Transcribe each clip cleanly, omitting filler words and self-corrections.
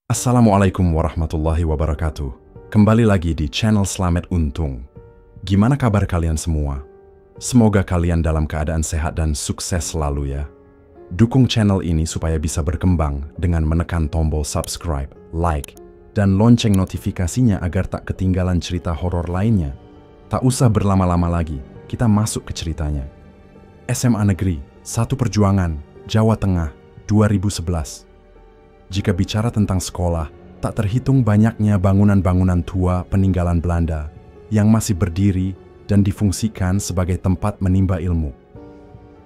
Assalamualaikum warahmatullahi wabarakatuh. Kembali lagi di channel Slamet Untung. Gimana kabar kalian semua? Semoga kalian dalam keadaan sehat dan sukses selalu ya. Dukung channel ini supaya bisa berkembang dengan menekan tombol subscribe, like, dan lonceng notifikasinya agar tak ketinggalan cerita horor lainnya. Tak usah berlama-lama lagi, kita masuk ke ceritanya. SMA Negeri 1 Perjuangan, Jawa Tengah, 2011. Jika bicara tentang sekolah, tak terhitung banyaknya bangunan-bangunan tua peninggalan Belanda yang masih berdiri dan difungsikan sebagai tempat menimba ilmu.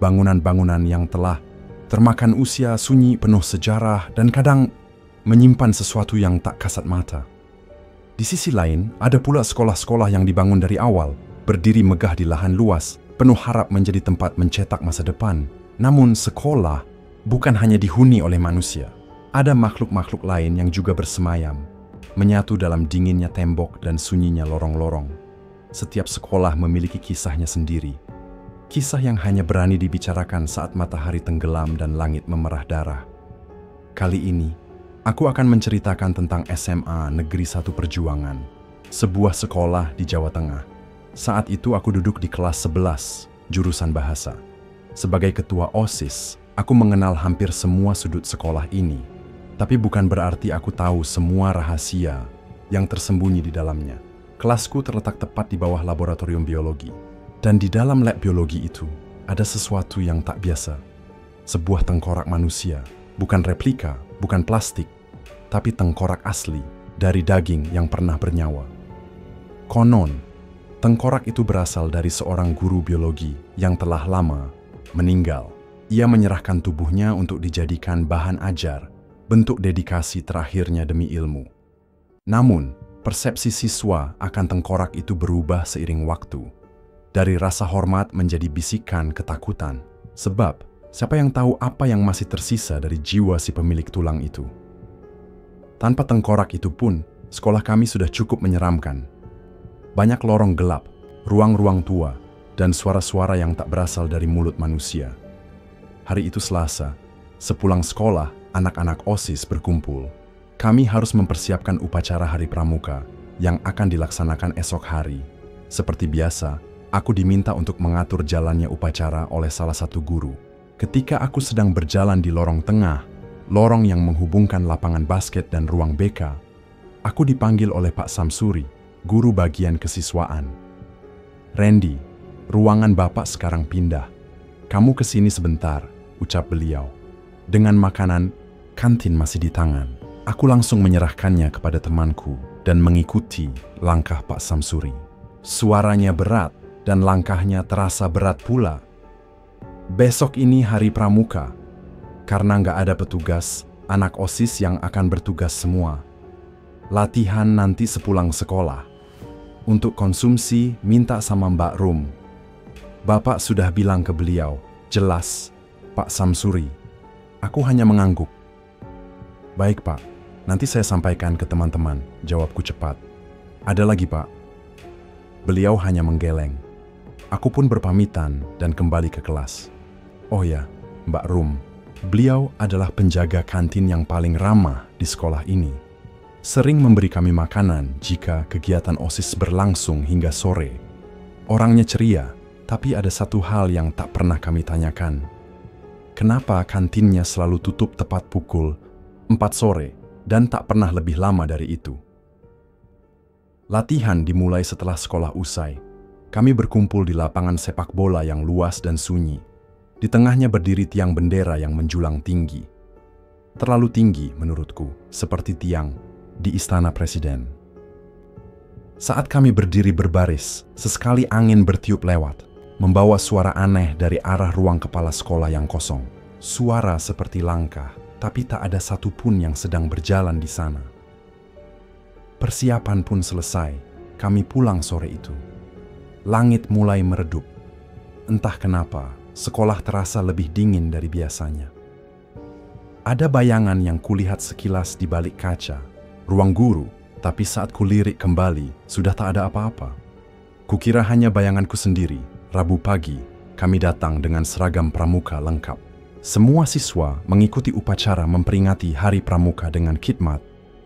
Bangunan-bangunan yang telah termakan usia sunyi penuh sejarah dan kadang menyimpan sesuatu yang tak kasat mata. Di sisi lain, ada pula sekolah-sekolah yang dibangun dari awal, berdiri megah di lahan luas, penuh harap menjadi tempat mencetak masa depan. Namun sekolah bukan hanya dihuni oleh manusia. Ada makhluk-makhluk lain yang juga bersemayam, menyatu dalam dinginnya tembok dan sunyinya lorong-lorong. Setiap sekolah memiliki kisahnya sendiri. Kisah yang hanya berani dibicarakan saat matahari tenggelam dan langit memerah darah. Kali ini, aku akan menceritakan tentang SMA Negeri 1 Perjuangan, sebuah sekolah di Jawa Tengah. Saat itu aku duduk di kelas 11, jurusan bahasa. Sebagai ketua OSIS, aku mengenal hampir semua sudut sekolah ini. Tapi bukan berarti aku tahu semua rahasia yang tersembunyi di dalamnya. Kelasku terletak tepat di bawah laboratorium biologi. Dan di dalam lab biologi itu, ada sesuatu yang tak biasa. Sebuah tengkorak manusia, bukan replika, bukan plastik, tapi tengkorak asli dari daging yang pernah bernyawa. Konon, tengkorak itu berasal dari seorang guru biologi yang telah lama meninggal. Ia menyerahkan tubuhnya untuk dijadikan bahan ajar, bentuk dedikasi terakhirnya demi ilmu. Namun, persepsi siswa akan tengkorak itu berubah seiring waktu. Dari rasa hormat menjadi bisikan ketakutan. Sebab, siapa yang tahu apa yang masih tersisa dari jiwa si pemilik tulang itu? Tanpa tengkorak itu pun, sekolah kami sudah cukup menyeramkan. Banyak lorong gelap, ruang-ruang tua, dan suara-suara yang tak berasal dari mulut manusia. Hari itu Selasa, sepulang sekolah, anak-anak OSIS berkumpul. Kami harus mempersiapkan upacara hari pramuka yang akan dilaksanakan esok hari. Seperti biasa, aku diminta untuk mengatur jalannya upacara oleh salah satu guru. Ketika aku sedang berjalan di lorong tengah, lorong yang menghubungkan lapangan basket dan ruang BK, aku dipanggil oleh Pak Samsuri, guru bagian kesiswaan. "Randy, ruangan Bapak sekarang pindah. Kamu kesini sebentar," ucap beliau. Dengan makanan, kantin masih di tangan, aku langsung menyerahkannya kepada temanku dan mengikuti langkah Pak Samsuri. Suaranya berat dan langkahnya terasa berat pula. Besok ini hari pramuka. Karena nggak ada petugas, anak OSIS yang akan bertugas semua. Latihan nanti sepulang sekolah. Untuk konsumsi, minta sama Mbak Rum. Bapak sudah bilang ke beliau, jelas, Pak Samsuri. Aku hanya mengangguk. "Baik Pak, nanti saya sampaikan ke teman-teman," jawabku cepat. "Ada lagi Pak?" Beliau hanya menggeleng. Aku pun berpamitan dan kembali ke kelas. Oh ya, Mbak Rum, beliau adalah penjaga kantin yang paling ramah di sekolah ini. Sering memberi kami makanan jika kegiatan OSIS berlangsung hingga sore. Orangnya ceria, tapi ada satu hal yang tak pernah kami tanyakan. Kenapa kantinnya selalu tutup tepat pukul 4 sore dan tak pernah lebih lama dari itu? Latihan dimulai setelah sekolah usai. Kami berkumpul di lapangan sepak bola yang luas dan sunyi. Di tengahnya berdiri tiang bendera yang menjulang tinggi. Terlalu tinggi menurutku, seperti tiang di Istana Presiden. Saat kami berdiri berbaris, sesekali angin bertiup lewat, membawa suara aneh dari arah ruang kepala sekolah yang kosong. Suara seperti langkah, tapi tak ada satupun yang sedang berjalan di sana. Persiapan pun selesai, kami pulang sore itu. Langit mulai meredup. Entah kenapa, sekolah terasa lebih dingin dari biasanya. Ada bayangan yang kulihat sekilas di balik kaca, ruang guru, tapi saat kulirik kembali, sudah tak ada apa-apa. Kukira hanya bayanganku sendiri. Rabu pagi, kami datang dengan seragam pramuka lengkap. Semua siswa mengikuti upacara memperingati Hari Pramuka dengan khidmat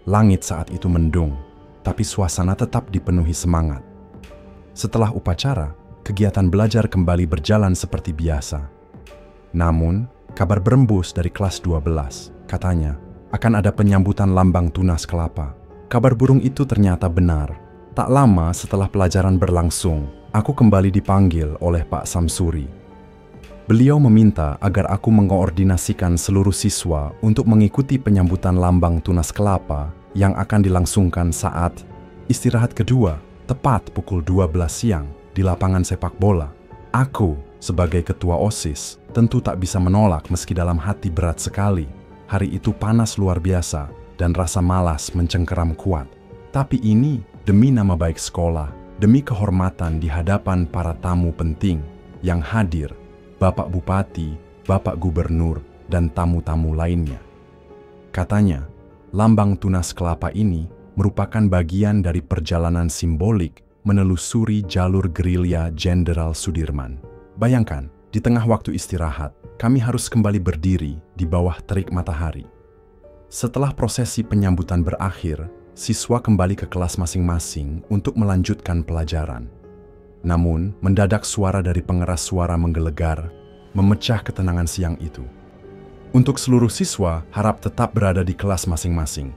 Langit saat itu mendung, tapi suasana tetap dipenuhi semangat. Setelah upacara, kegiatan belajar kembali berjalan seperti biasa. Namun, kabar berembus dari kelas 12, katanya, akan ada penyambutan lambang tunas kelapa. Kabar burung itu ternyata benar. Tak lama setelah pelajaran berlangsung, aku kembali dipanggil oleh Pak Samsuri. Beliau meminta agar aku mengoordinasikan seluruh siswa untuk mengikuti penyambutan lambang tunas kelapa yang akan dilangsungkan saat istirahat kedua, tepat pukul 12 siang di lapangan sepak bola. Aku, sebagai ketua OSIS, tentu tak bisa menolak meski dalam hati berat sekali. Hari itu panas luar biasa dan rasa malas mencengkeram kuat. Tapi ini demi nama baik sekolah, demi kehormatan di hadapan para tamu penting yang hadir, Bapak Bupati, Bapak Gubernur, dan tamu-tamu lainnya. Katanya, lambang tunas kelapa ini merupakan bagian dari perjalanan simbolik menelusuri jalur gerilya Jenderal Sudirman. Bayangkan, di tengah waktu istirahat, kami harus kembali berdiri di bawah terik matahari. Setelah prosesi penyambutan berakhir, siswa kembali ke kelas masing-masing untuk melanjutkan pelajaran. Namun, mendadak suara dari pengeras suara menggelegar, memecah ketenangan siang itu. Untuk seluruh siswa, harap tetap berada di kelas masing-masing.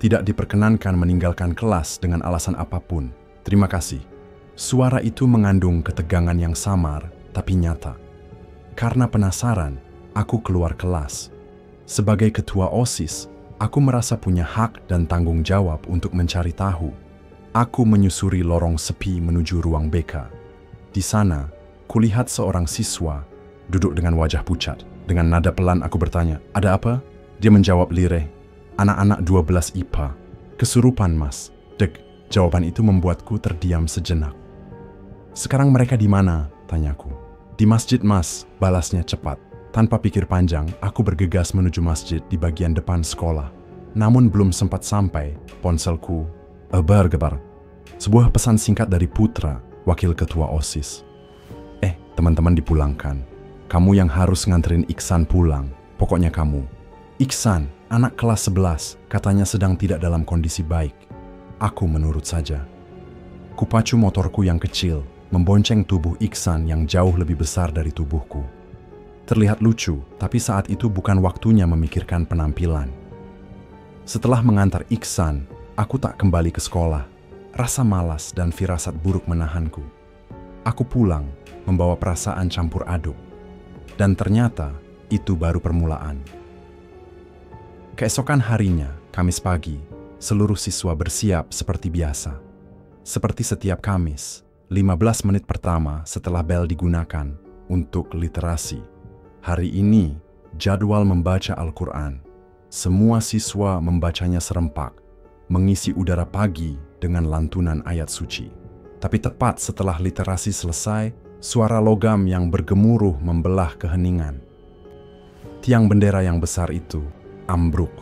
Tidak diperkenankan meninggalkan kelas dengan alasan apapun. Terima kasih. Suara itu mengandung ketegangan yang samar, tapi nyata. Karena penasaran, aku keluar kelas. Sebagai ketua OSIS, aku merasa punya hak dan tanggung jawab untuk mencari tahu. Aku menyusuri lorong sepi menuju ruang BK. Di sana, kulihat seorang siswa duduk dengan wajah pucat. Dengan nada pelan aku bertanya, "Ada apa?" Dia menjawab lirih, "Anak-anak 12 IPA. Kesurupan, Mas." Dek, jawaban itu membuatku terdiam sejenak. "Sekarang mereka di mana?" tanyaku. "Di masjid, Mas," balasnya cepat. Tanpa pikir panjang, aku bergegas menuju masjid di bagian depan sekolah. Namun belum sempat sampai, ponselku bergetar. Sebuah pesan singkat dari Putra, wakil ketua OSIS. Teman-teman dipulangkan. Kamu yang harus nganterin Iksan pulang. Pokoknya kamu." Iksan, anak kelas 11, katanya sedang tidak dalam kondisi baik. Aku menurut saja. Kupacu motorku yang kecil, membonceng tubuh Iksan yang jauh lebih besar dari tubuhku. Terlihat lucu, tapi saat itu bukan waktunya memikirkan penampilan. Setelah mengantar Iksan, aku tak kembali ke sekolah. Rasa malas dan firasat buruk menahanku. Aku pulang, membawa perasaan campur aduk. Dan ternyata, itu baru permulaan. Keesokan harinya, Kamis pagi, seluruh siswa bersiap seperti biasa. Seperti setiap Kamis, 15 menit pertama setelah bel digunakan untuk literasi. Hari ini, jadwal membaca Al-Quran. Semua siswa membacanya serempak, mengisi udara pagi dengan lantunan ayat suci. Tapi tepat setelah literasi selesai, suara logam yang bergemuruh membelah keheningan. Tiang bendera yang besar itu ambruk.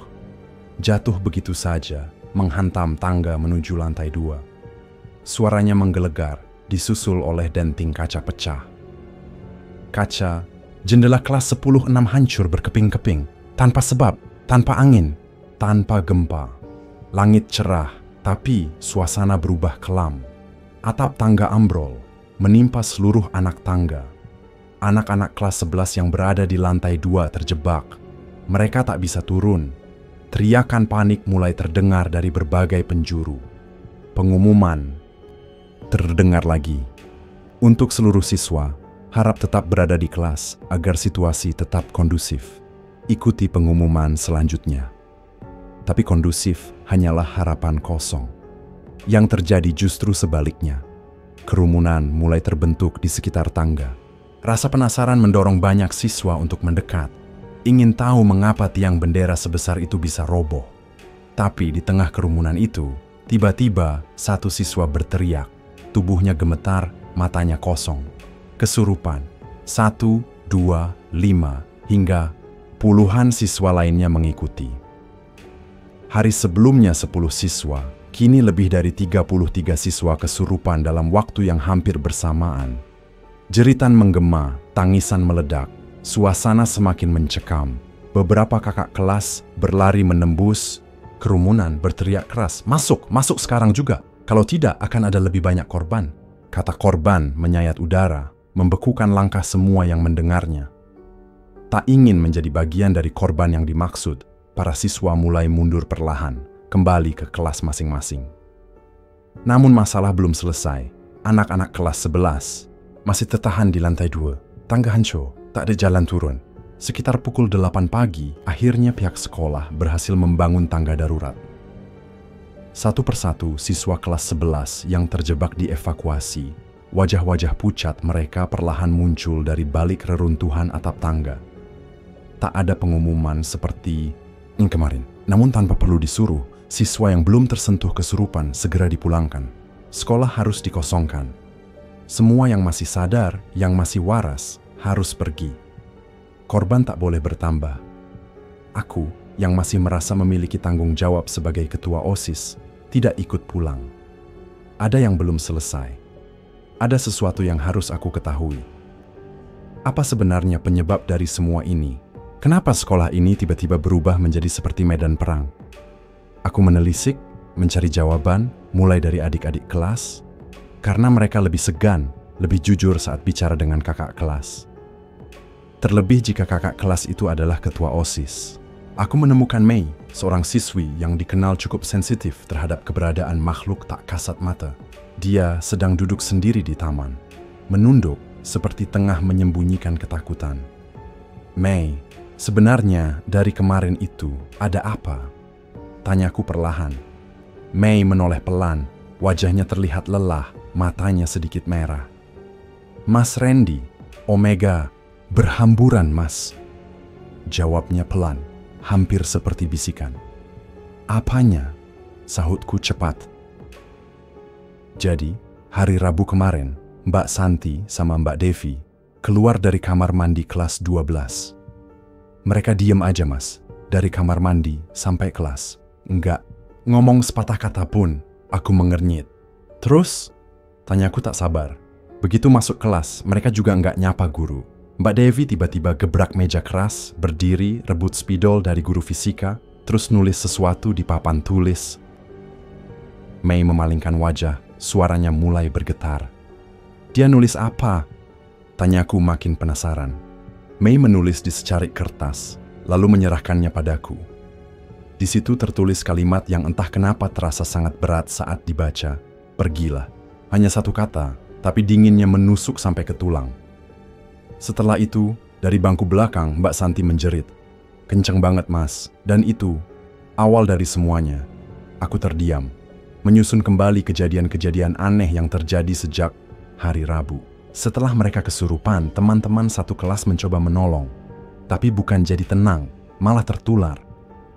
Jatuh begitu saja, menghantam tangga menuju lantai 2. Suaranya menggelegar, disusul oleh denting kaca pecah. Kaca, jendela kelas 10-6 hancur berkeping-keping, tanpa sebab, tanpa angin, tanpa gempa. Langit cerah, tapi suasana berubah kelam. Atap tangga ambrol, menimpa seluruh anak tangga. Anak-anak kelas 11 yang berada di lantai 2 terjebak. Mereka tak bisa turun. Teriakan panik mulai terdengar dari berbagai penjuru. Pengumuman terdengar lagi. Untuk seluruh siswa, harap tetap berada di kelas agar situasi tetap kondusif. Ikuti pengumuman selanjutnya. Tapi kondusif hanyalah harapan kosong. Yang terjadi justru sebaliknya. Kerumunan mulai terbentuk di sekitar tangga. Rasa penasaran mendorong banyak siswa untuk mendekat. Ingin tahu mengapa tiang bendera sebesar itu bisa roboh. Tapi di tengah kerumunan itu, tiba-tiba satu siswa berteriak. Tubuhnya gemetar, matanya kosong. Kesurupan. 1, 2, 5, hingga puluhan siswa lainnya mengikuti. Hari sebelumnya 10 siswa, kini lebih dari 33 siswa kesurupan dalam waktu yang hampir bersamaan. Jeritan menggema, tangisan meledak, suasana semakin mencekam. Beberapa kakak kelas berlari menembus Kerumunan berteriak keras, "Masuk, masuk sekarang juga. Kalau tidak akan ada lebih banyak korban." Kata korban menyayat udara, membekukan langkah semua yang mendengarnya. Tak ingin menjadi bagian dari korban yang dimaksud, para siswa mulai mundur perlahan, kembali ke kelas masing-masing. Namun masalah belum selesai. Anak-anak kelas 11 masih tertahan di lantai 2. Tangga hancur, tak ada jalan turun. Sekitar pukul 8 pagi, akhirnya pihak sekolah berhasil membangun tangga darurat. Satu persatu siswa kelas 11 yang terjebak dievakuasi. Wajah-wajah pucat mereka perlahan muncul dari balik reruntuhan atap tangga. Tak ada pengumuman seperti yang kemarin. Namun tanpa perlu disuruh, siswa yang belum tersentuh kesurupan segera dipulangkan. Sekolah harus dikosongkan. Semua yang masih sadar, yang masih waras, harus pergi. Korban tak boleh bertambah. Aku, yang masih merasa memiliki tanggung jawab sebagai ketua OSIS, tidak ikut pulang. Ada yang belum selesai. Ada sesuatu yang harus aku ketahui. Apa sebenarnya penyebab dari semua ini? Kenapa sekolah ini tiba-tiba berubah menjadi seperti medan perang? Aku menelisik, mencari jawaban, mulai dari adik-adik kelas, karena mereka lebih segan, lebih jujur saat bicara dengan kakak kelas. Terlebih jika kakak kelas itu adalah ketua OSIS. Aku menemukan Mei, seorang siswi yang dikenal cukup sensitif terhadap keberadaan makhluk tak kasat mata. Dia sedang duduk sendiri di taman, menunduk seperti tengah menyembunyikan ketakutan. "Mei, sebenarnya dari kemarin itu ada apa?" Tanyaku perlahan. Mei menoleh pelan, wajahnya terlihat lelah, matanya sedikit merah. "Mas Randy, Omega, berhamburan, Mas." Jawabnya pelan, hampir seperti bisikan. "Apanya?" sahutku cepat. Jadi, hari Rabu kemarin, Mbak Santi sama Mbak Devi keluar dari kamar mandi kelas 12. Mereka diem aja, Mas, dari kamar mandi sampai kelas. Enggak ngomong sepatah kata pun. Aku mengernyit. "Terus?" tanyaku tak sabar. Begitu masuk kelas, mereka juga enggak nyapa guru. Mbak Devi tiba-tiba gebrak meja keras, berdiri, rebut spidol dari guru fisika, terus nulis sesuatu di papan tulis. Mei memalingkan wajah, suaranya mulai bergetar. "Dia nulis apa?" tanyaku makin penasaran. Mei menulis di secarik kertas, lalu menyerahkannya padaku. Di situ tertulis kalimat yang entah kenapa terasa sangat berat saat dibaca. "Pergilah." Hanya satu kata, tapi dinginnya menusuk sampai ke tulang. Setelah itu, dari bangku belakang Mbak Santi menjerit. "Kenceng banget, Mas." Dan itu awal dari semuanya. Aku terdiam, menyusun kembali kejadian-kejadian aneh yang terjadi sejak hari Rabu. Setelah mereka kesurupan, teman-teman satu kelas mencoba menolong. Tapi bukan jadi tenang, malah tertular.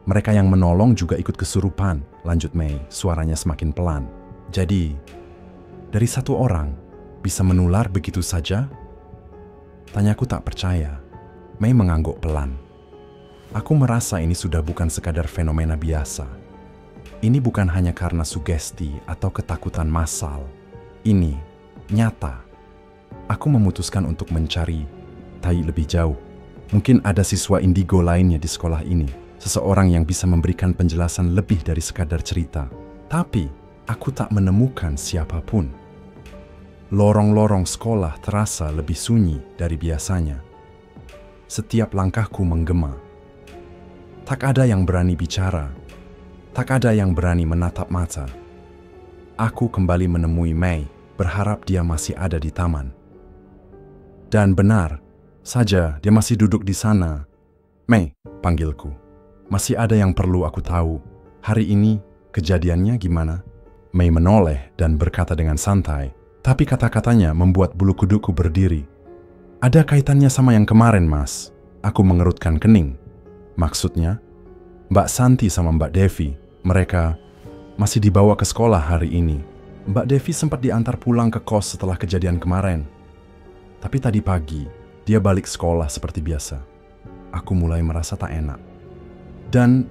Mereka yang menolong juga ikut kesurupan, lanjut Mei, suaranya semakin pelan. "Jadi, dari satu orang bisa menular begitu saja?" Tanyaku tak percaya. Mei mengangguk pelan. Aku merasa ini sudah bukan sekadar fenomena biasa. Ini bukan hanya karena sugesti atau ketakutan massal. Ini nyata. Aku memutuskan untuk mencari tahu lebih jauh. Mungkin ada siswa indigo lainnya di sekolah ini. Seseorang yang bisa memberikan penjelasan lebih dari sekadar cerita. Tapi aku tak menemukan siapapun. Lorong-lorong sekolah terasa lebih sunyi dari biasanya. Setiap langkahku menggema. Tak ada yang berani bicara. Tak ada yang berani menatap mata. Aku kembali menemui Mei, berharap dia masih ada di taman. Dan benar saja, dia masih duduk di sana. "Mei," panggilku. "Masih ada yang perlu aku tahu. Hari ini kejadiannya gimana?" Mei menoleh dan berkata dengan santai, tapi kata-katanya membuat bulu kuduku berdiri. "Ada kaitannya sama yang kemarin, Mas." Aku mengerutkan kening. "Maksudnya?" "Mbak Santi sama Mbak Devi, mereka masih dibawa ke sekolah hari ini. Mbak Devi sempat diantar pulang ke kos setelah kejadian kemarin. Tapi tadi pagi, dia balik sekolah seperti biasa." Aku mulai merasa tak enak. Dan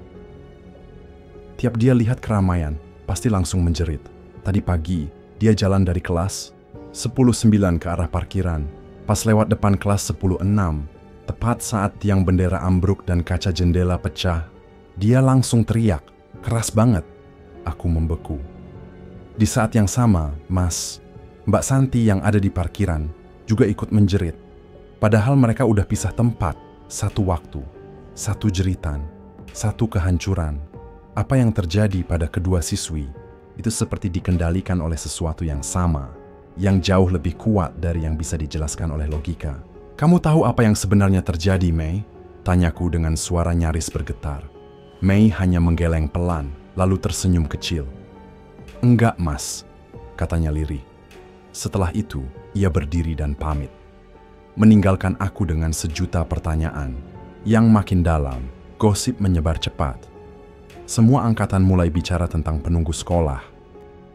tiap dia lihat keramaian, pasti langsung menjerit. Tadi pagi, dia jalan dari kelas 10.9 ke arah parkiran. Pas lewat depan kelas 10.6, tepat saat tiang bendera ambruk dan kaca jendela pecah, dia langsung teriak, Keras banget, aku membeku. Di saat yang sama, Mbak Santi yang ada di parkiran juga ikut menjerit. Padahal mereka udah pisah tempat, satu waktu, satu jeritan, satu kehancuran. Apa yang terjadi pada kedua siswi itu seperti dikendalikan oleh sesuatu yang sama, yang jauh lebih kuat dari yang bisa dijelaskan oleh logika. "Kamu tahu apa yang sebenarnya terjadi, Mei?" Tanyaku dengan suara nyaris bergetar. Mei hanya menggeleng pelan, lalu tersenyum kecil. "Enggak, Mas," katanya lirih. Setelah itu, ia berdiri dan pamit, meninggalkan aku dengan sejuta pertanyaan. Yang makin dalam, gosip menyebar cepat. Semua angkatan mulai bicara tentang penunggu sekolah.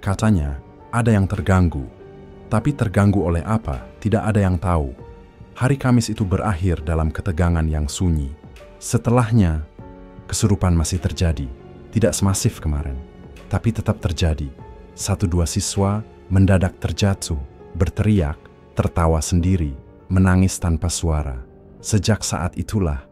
Katanya, ada yang terganggu. Tapi terganggu oleh apa, tidak ada yang tahu. Hari Kamis itu berakhir dalam ketegangan yang sunyi. Setelahnya, kesurupan masih terjadi. Tidak semasif kemarin, tapi tetap terjadi. 1-2 siswa mendadak terjatuh, berteriak, tertawa sendiri, menangis tanpa suara. Sejak saat itulah,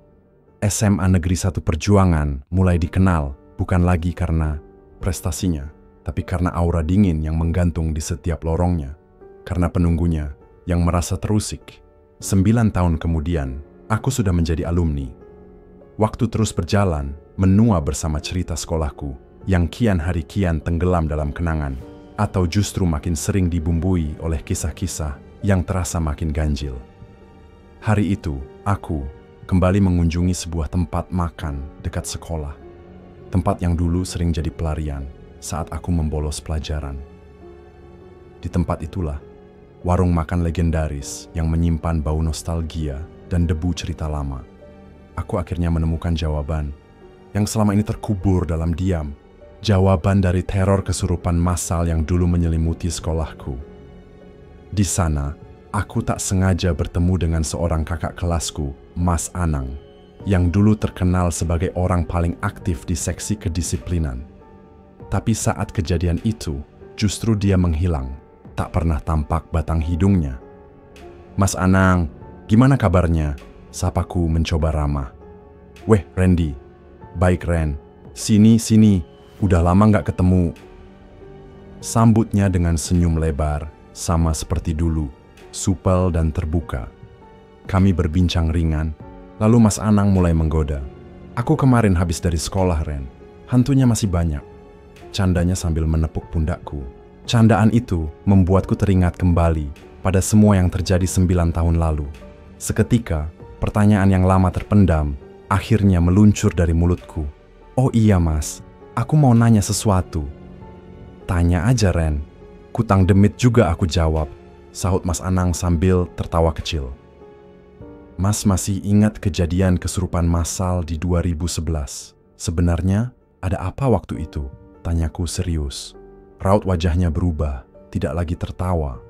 SMA Negeri 1 Perjuangan mulai dikenal bukan lagi karena prestasinya, tapi karena aura dingin yang menggantung di setiap lorongnya. Karena penunggunya yang merasa terusik. 9 tahun kemudian, aku sudah menjadi alumni. Waktu terus berjalan, menua bersama cerita sekolahku yang kian hari kian tenggelam dalam kenangan, atau justru makin sering dibumbui oleh kisah-kisah yang terasa makin ganjil. Hari itu, aku kembali mengunjungi sebuah tempat makan dekat sekolah. Tempat yang dulu sering jadi pelarian saat aku membolos pelajaran. Di tempat itulah, warung makan legendaris yang menyimpan bau nostalgia dan debu cerita lama. Aku akhirnya menemukan jawaban yang selama ini terkubur dalam diam. Jawaban dari teror kesurupan massal yang dulu menyelimuti sekolahku. Di sana, aku tak sengaja bertemu dengan seorang kakak kelasku, Mas Anang, yang dulu terkenal sebagai orang paling aktif di seksi kedisiplinan. Tapi saat kejadian itu, justru dia menghilang, tak pernah tampak batang hidungnya. "Mas Anang, gimana kabarnya?" Sapaku mencoba ramah. "Weh, Randy." "Baik, Ren. Sini. Udah lama nggak ketemu." Sambutnya dengan senyum lebar, sama seperti dulu, supel dan terbuka. Kami berbincang ringan, lalu Mas Anang mulai menggoda. "Aku kemarin habis dari sekolah, Ren. Hantunya masih banyak." Candanya sambil menepuk pundakku. Candaan itu membuatku teringat kembali pada semua yang terjadi 9 tahun lalu. Seketika, pertanyaan yang lama terpendam akhirnya meluncur dari mulutku. "Oh iya, Mas. Aku mau nanya sesuatu." "Tanya aja, Ren." "Kutang demit juga," aku jawab, sahut Mas Anang sambil tertawa kecil. "Mas masih ingat kejadian kesurupan massal di 2011? Sebenarnya ada apa waktu itu?" Tanyaku serius. Raut wajahnya berubah, tidak lagi tertawa.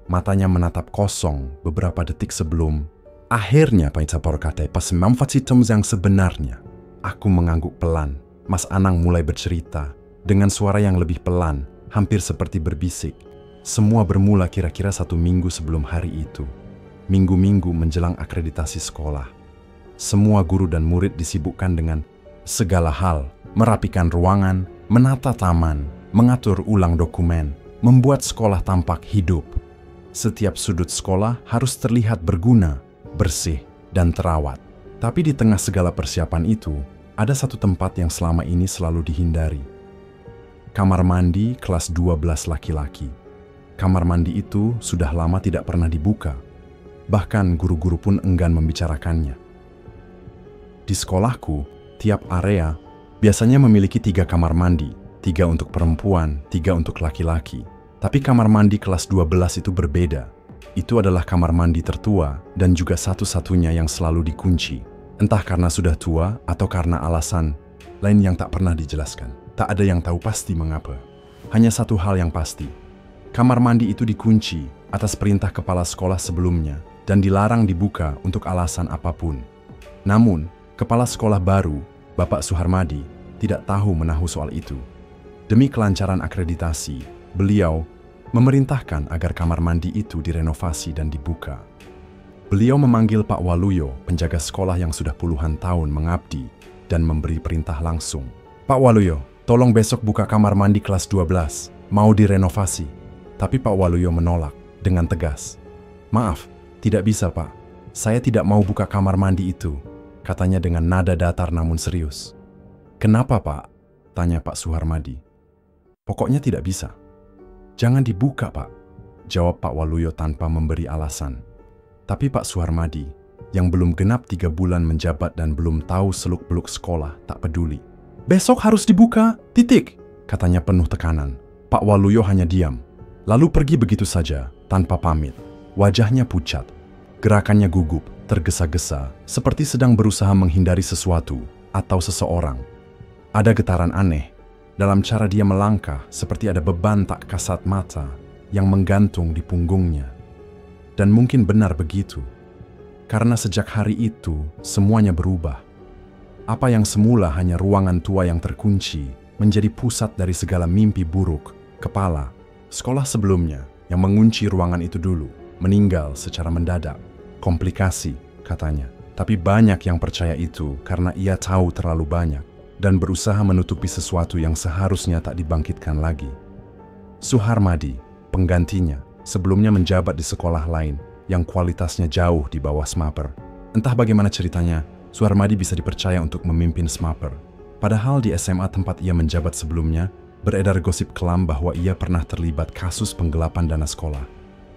Matanya menatap kosong beberapa detik sebelum akhirnya paitsaporkate pas memfasitum yang sebenarnya. Aku mengangguk pelan. Mas Anang mulai bercerita dengan suara yang lebih pelan, hampir seperti berbisik. Semua bermula kira-kira 1 minggu sebelum hari itu. Minggu-minggu menjelang akreditasi sekolah. Semua guru dan murid disibukkan dengan segala hal, merapikan ruangan, menata taman, mengatur ulang dokumen, membuat sekolah tampak hidup. Setiap sudut sekolah harus terlihat berguna, bersih, dan terawat. Tapi di tengah segala persiapan itu, ada satu tempat yang selama ini selalu dihindari. Kamar mandi kelas 12 laki-laki. Kamar mandi itu sudah lama tidak pernah dibuka. Bahkan guru-guru pun enggan membicarakannya. Di sekolahku, tiap area biasanya memiliki 3 kamar mandi. 3 untuk perempuan, 3 untuk laki-laki. Tapi kamar mandi kelas 12 itu berbeda. Itu adalah kamar mandi tertua dan juga satu-satunya yang selalu dikunci. Entah karena sudah tua atau karena alasan lain yang tak pernah dijelaskan. Tak ada yang tahu pasti mengapa. Hanya satu hal yang pasti. Kamar mandi itu dikunci atas perintah kepala sekolah sebelumnya dan dilarang dibuka untuk alasan apapun. Namun, kepala sekolah baru, Bapak Suharmadi, tidak tahu menahu soal itu. Demi kelancaran akreditasi, beliau memerintahkan agar kamar mandi itu direnovasi dan dibuka. Beliau memanggil Pak Waluyo, penjaga sekolah yang sudah puluhan tahun mengabdi, dan memberi perintah langsung. "Pak Waluyo, Tolong besok buka kamar mandi kelas 12, mau direnovasi. Tapi Pak Waluyo menolak dengan tegas. Maaf, tidak bisa Pak. Saya tidak mau buka kamar mandi itu, katanya dengan nada datar namun serius. Kenapa Pak? Tanya Pak Suharmadi. Pokoknya tidak bisa. Jangan dibuka Pak, jawab Pak Waluyo tanpa memberi alasan. Tapi Pak Suharmadi, yang belum genap 3 bulan menjabat dan belum tahu seluk-beluk sekolah, tak peduli. Besok harus dibuka, titik, katanya penuh tekanan. Pak Waluyo hanya diam, lalu pergi begitu saja, tanpa pamit. Wajahnya pucat, gerakannya gugup, tergesa-gesa, seperti sedang berusaha menghindari sesuatu atau seseorang. Ada getaran aneh dalam cara dia melangkah, seperti ada beban tak kasat mata yang menggantung di punggungnya. Dan mungkin benar begitu, karena sejak hari itu semuanya berubah. Apa yang semula hanya ruangan tua yang terkunci menjadi pusat dari segala mimpi buruk. Kepala sekolah sebelumnya yang mengunci ruangan itu dulu meninggal secara mendadak. Komplikasi, katanya. Tapi banyak yang percaya itu karena ia tahu terlalu banyak dan berusaha menutupi sesuatu yang seharusnya tak dibangkitkan lagi. Suharmadi, penggantinya, sebelumnya menjabat di sekolah lain yang kualitasnya jauh di bawah Smaper. Entah bagaimana ceritanya, Suharmadi bisa dipercaya untuk memimpin Smaper. Padahal di SMA tempat ia menjabat sebelumnya, beredar gosip kelam bahwa ia pernah terlibat kasus penggelapan dana sekolah.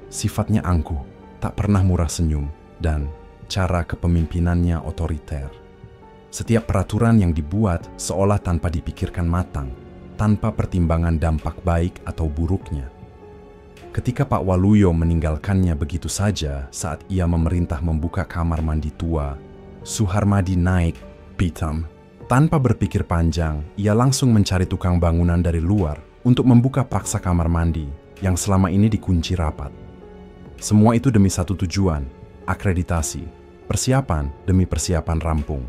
Sifatnya angkuh, tak pernah murah senyum, dan cara kepemimpinannya otoriter. Setiap peraturan yang dibuat seolah tanpa dipikirkan matang, tanpa pertimbangan dampak baik atau buruknya. Ketika Pak Waluyo meninggalkannya begitu saja saat ia memerintah membuka kamar mandi tua, Suharmadi naik pitam. Tanpa berpikir panjang, ia langsung mencari tukang bangunan dari luar untuk membuka paksa kamar mandi yang selama ini dikunci rapat. Semua itu demi satu tujuan, akreditasi. Persiapan demi persiapan rampung.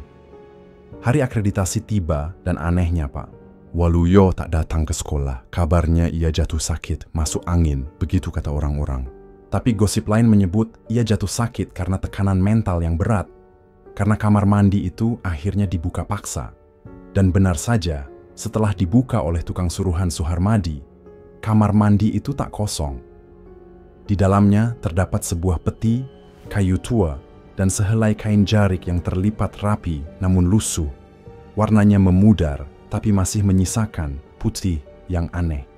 Hari akreditasi tiba dan anehnya Pak Waluyo tak datang ke sekolah. Kabarnya ia jatuh sakit, masuk angin, begitu kata orang-orang. Tapi gosip lain menyebut ia jatuh sakit karena tekanan mental yang berat. Karena kamar mandi itu akhirnya dibuka paksa. Dan benar saja, setelah dibuka oleh tukang suruhan Suharmadi, kamar mandi itu tak kosong. Di dalamnya terdapat sebuah peti, kayu tua, dan sehelai kain jarik yang terlipat rapi namun lusuh. Warnanya memudar, tapi masih menyisakan putih yang aneh.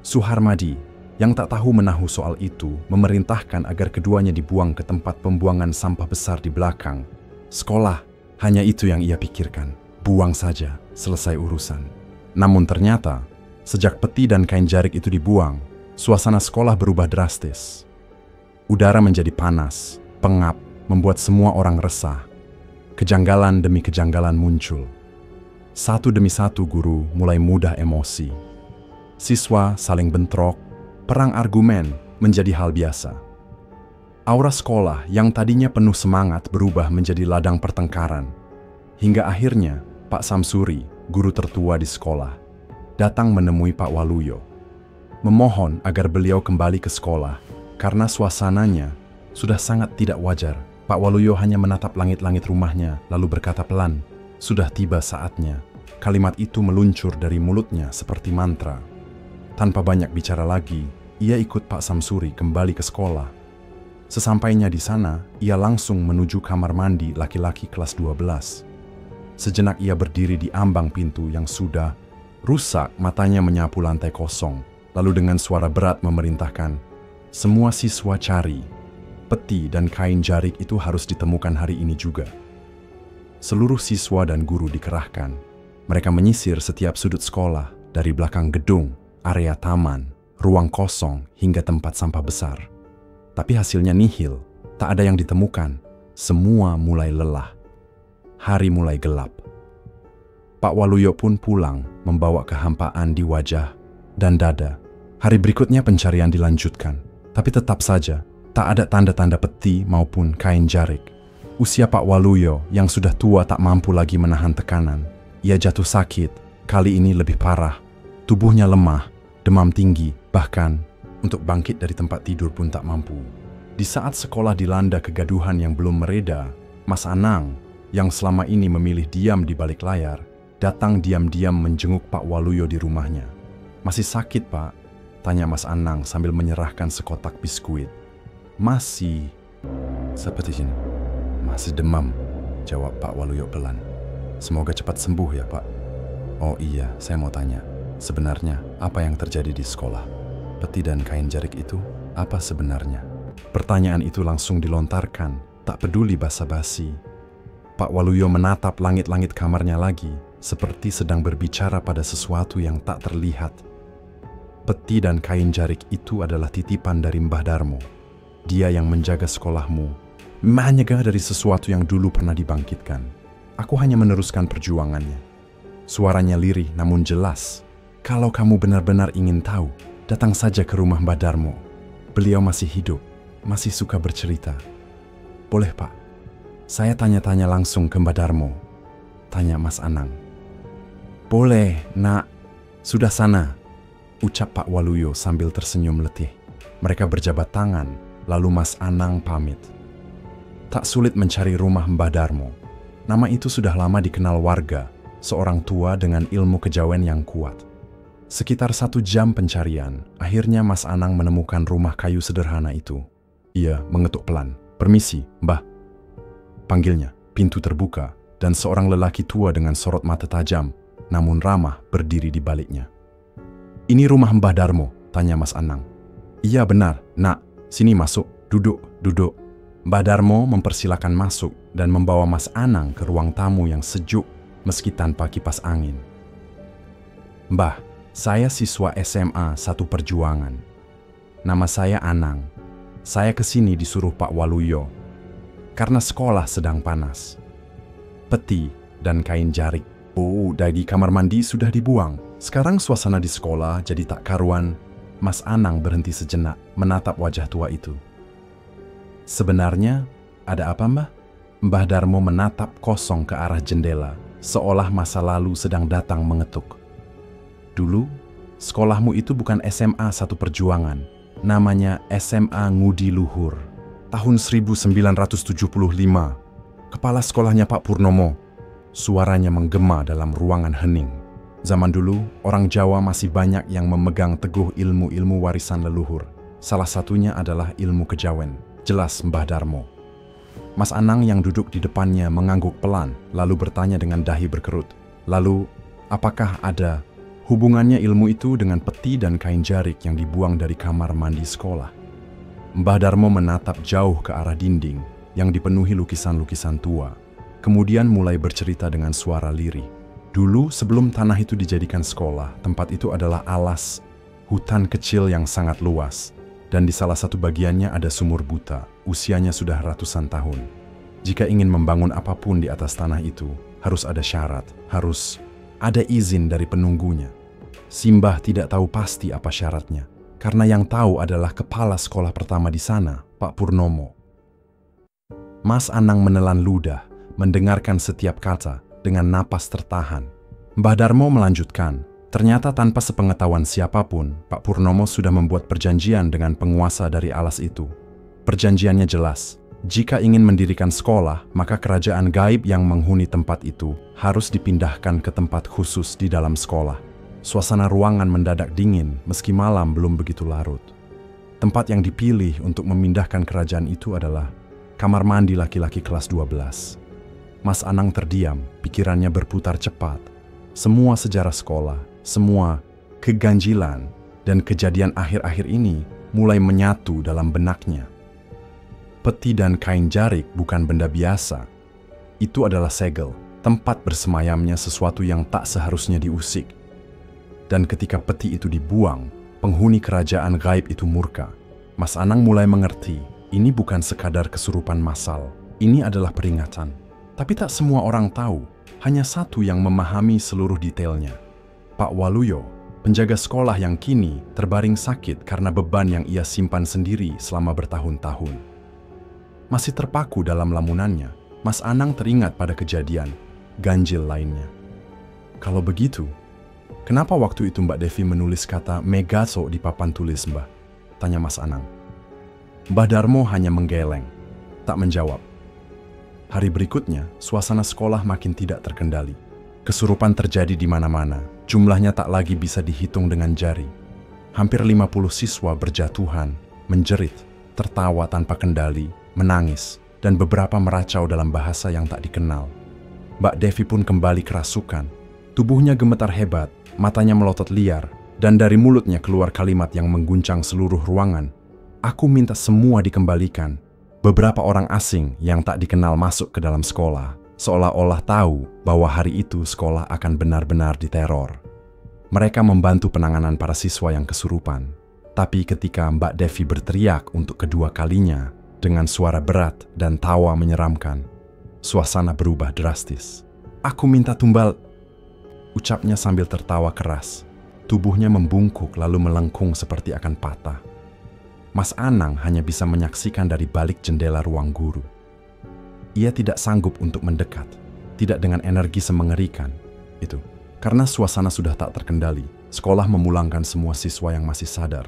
Suharmadi, yang tak tahu menahu soal itu, memerintahkan agar keduanya dibuang ke tempat pembuangan sampah besar di belakang sekolah. Hanya itu yang ia pikirkan. Buang saja, selesai urusan. Namun ternyata, sejak peti dan kain jarik itu dibuang, suasana sekolah berubah drastis. Udara menjadi panas, pengap, membuat semua orang resah. Kejanggalan demi kejanggalan muncul. Satu demi satu guru mulai mudah emosi. Siswa saling bentrok, perang argumen menjadi hal biasa. Aura sekolah yang tadinya penuh semangat berubah menjadi ladang pertengkaran. Hingga akhirnya Pak Samsuri, guru tertua di sekolah, datang menemui Pak Waluyo. Memohon agar beliau kembali ke sekolah karena suasananya sudah sangat tidak wajar. Pak Waluyo hanya menatap langit-langit rumahnya, lalu berkata pelan, "Sudah tiba saatnya." Kalimat itu meluncur dari mulutnya seperti mantra. Tanpa banyak bicara lagi, ia ikut Pak Samsuri kembali ke sekolah. Sesampainya di sana, ia langsung menuju kamar mandi laki-laki kelas 12. Sejenak ia berdiri di ambang pintu yang sudah rusak, matanya menyapu lantai kosong, lalu dengan suara berat memerintahkan, "Semua siswa cari. Peti dan kain jarik itu harus ditemukan hari ini juga." Seluruh siswa dan guru dikerahkan. Mereka menyisir setiap sudut sekolah, dari belakang gedung, area taman, ruang kosong, hingga tempat sampah besar. Tapi hasilnya nihil, tak ada yang ditemukan. Semua mulai lelah. Hari mulai gelap. Pak Waluyo pun pulang, membawa kehampaan di wajah dan dada. Hari berikutnya pencarian dilanjutkan, tapi tetap saja tak ada tanda-tanda peti maupun kain jarik. Usia Pak Waluyo yang sudah tua tak mampu lagi menahan tekanan. Ia jatuh sakit, kali ini lebih parah. Tubuhnya lemah, demam tinggi, bahkan untuk bangkit dari tempat tidur pun tak mampu. Di saat sekolah dilanda kegaduhan yang belum mereda, Mas Anang, yang selama ini memilih diam di balik layar, datang diam-diam menjenguk Pak Waluyo di rumahnya. "Masih sakit, Pak?" tanya Mas Anang sambil menyerahkan sekotak biskuit. "Masih." "Seperti ini." "Masih demam," jawab Pak Waluyo pelan. "Semoga cepat sembuh ya, Pak." "Oh iya, saya mau tanya. Sebenarnya apa yang terjadi di sekolah? Peti dan kain jarik itu apa sebenarnya?" Pertanyaan itu langsung dilontarkan, tak peduli basa-basi. Pak Waluyo menatap langit-langit kamarnya lagi, seperti sedang berbicara pada sesuatu yang tak terlihat. "Peti dan kain jarik itu adalah titipan dari Mbah Darmo. Dia yang menjaga sekolahmu, menyegah dari sesuatu yang dulu pernah dibangkitkan. Aku hanya meneruskan perjuangannya." Suaranya lirih namun jelas. "Kalau kamu benar-benar ingin tahu, datang saja ke rumah Mbah Darmo. Beliau masih hidup, masih suka bercerita." "Boleh, Pak? Saya tanya-tanya langsung ke Mbah Darmo," tanya Mas Anang. "Boleh, Nak. Sudah sana," ucap Pak Waluyo sambil tersenyum letih. Mereka berjabat tangan, lalu Mas Anang pamit. Tak sulit mencari rumah Mbah Darmo. Nama itu sudah lama dikenal warga, seorang tua dengan ilmu kejawen yang kuat. Sekitar 1 jam pencarian, akhirnya Mas Anang menemukan rumah kayu sederhana itu. Ia mengetuk pelan. "Permisi, Mbah," panggilnya. Pintu terbuka, dan seorang lelaki tua dengan sorot mata tajam, namun ramah, berdiri di baliknya. "Ini rumah Mbah Darmo?" tanya Mas Anang. "Iya benar, Nak. Sini masuk, duduk." Mbah Darmo mempersilakan masuk dan membawa Mas Anang ke ruang tamu yang sejuk meski tanpa kipas angin. "Mbah, saya siswa SMA 1 Perjuangan. Nama saya Anang. Saya kesini disuruh Pak Waluyo karena sekolah sedang panas. Peti dan kain jarik, dari kamar mandi sudah dibuang. Sekarang suasana di sekolah jadi tak karuan." Mas Anang berhenti sejenak menatap wajah tua itu. "Sebenarnya ada apa, Mbah?" Mbah Darmo menatap kosong ke arah jendela, seolah masa lalu sedang datang mengetuk. "Dulu, sekolahmu itu bukan SMA 1 Perjuangan. Namanya SMA Ngudi Luhur. Tahun 1975. Kepala sekolahnya Pak Purnomo." Suaranya menggema dalam ruangan hening. Zaman dulu, orang Jawa masih banyak yang memegang teguh ilmu-ilmu warisan leluhur. Salah satunya adalah ilmu kejawen. Jelas Mbah Darmo. Mas Anang yang duduk di depannya mengangguk pelan, lalu bertanya dengan dahi berkerut. "Lalu, apakah ada hubungannya ilmu itu dengan peti dan kain jarik yang dibuang dari kamar mandi sekolah?" Mbah Darmo menatap jauh ke arah dinding yang dipenuhi lukisan-lukisan tua. Kemudian mulai bercerita dengan suara lirih. "Dulu sebelum tanah itu dijadikan sekolah, tempat itu adalah alas, hutan kecil yang sangat luas. Dan di salah satu bagiannya ada sumur buta, usianya sudah ratusan tahun. Jika ingin membangun apapun di atas tanah itu, harus ada syarat, harus ada izin dari penunggunya. Simbah tidak tahu pasti apa syaratnya, karena yang tahu adalah kepala sekolah pertama di sana, Pak Purnomo." Mas Anang menelan ludah, mendengarkan setiap kata dengan napas tertahan. Mbah Darmo melanjutkan, "Ternyata tanpa sepengetahuan siapapun, Pak Purnomo sudah membuat perjanjian dengan penguasa dari alas itu. Perjanjiannya jelas, jika ingin mendirikan sekolah, maka kerajaan gaib yang menghuni tempat itu harus dipindahkan ke tempat khusus di dalam sekolah. Suasana ruangan mendadak dingin meski malam belum begitu larut. Tempat yang dipilih untuk memindahkan kerajaan itu adalah kamar mandi laki-laki kelas 12. Mas Anang terdiam, pikirannya berputar cepat. Semua sejarah sekolah, semua keganjilan dan kejadian akhir-akhir ini mulai menyatu dalam benaknya. Peti dan kain jarik bukan benda biasa. Itu adalah segel, tempat bersemayamnya sesuatu yang tak seharusnya diusik. Dan ketika peti itu dibuang, penghuni kerajaan gaib itu murka. Mas Anang mulai mengerti, ini bukan sekadar kesurupan massal. Ini adalah peringatan. Tapi tak semua orang tahu, hanya satu yang memahami seluruh detailnya. Pak Waluyo, penjaga sekolah yang kini terbaring sakit karena beban yang ia simpan sendiri selama bertahun-tahun. Masih terpaku dalam lamunannya, Mas Anang teringat pada kejadian ganjil lainnya. "Kalau begitu, kenapa waktu itu Mbak Devi menulis kata Megaso di papan tulis, Mbah?" tanya Mas Anang. Mbah Darmo hanya menggeleng, tak menjawab. Hari berikutnya, suasana sekolah makin tidak terkendali. Kesurupan terjadi di mana-mana, jumlahnya tak lagi bisa dihitung dengan jari. Hampir 50 siswa berjatuhan, menjerit, tertawa tanpa kendali, menangis, dan beberapa meracau dalam bahasa yang tak dikenal. Mbak Devi pun kembali kerasukan. Tubuhnya gemetar hebat, matanya melotot liar, dan dari mulutnya keluar kalimat yang mengguncang seluruh ruangan. Aku minta semua dikembalikan. Beberapa orang asing yang tak dikenal masuk ke dalam sekolah, seolah-olah tahu bahwa hari itu sekolah akan benar-benar diteror. Mereka membantu penanganan para siswa yang kesurupan. Tapi ketika Mbak Devi berteriak untuk kedua kalinya, dengan suara berat dan tawa menyeramkan, suasana berubah drastis. Aku minta tumbal, ucapnya sambil tertawa keras. Tubuhnya membungkuk lalu melengkung seperti akan patah. Mas Anang hanya bisa menyaksikan dari balik jendela ruang guru. Ia tidak sanggup untuk mendekat, tidak dengan energi semengerikan itu. Karena suasana sudah tak terkendali, sekolah memulangkan semua siswa yang masih sadar.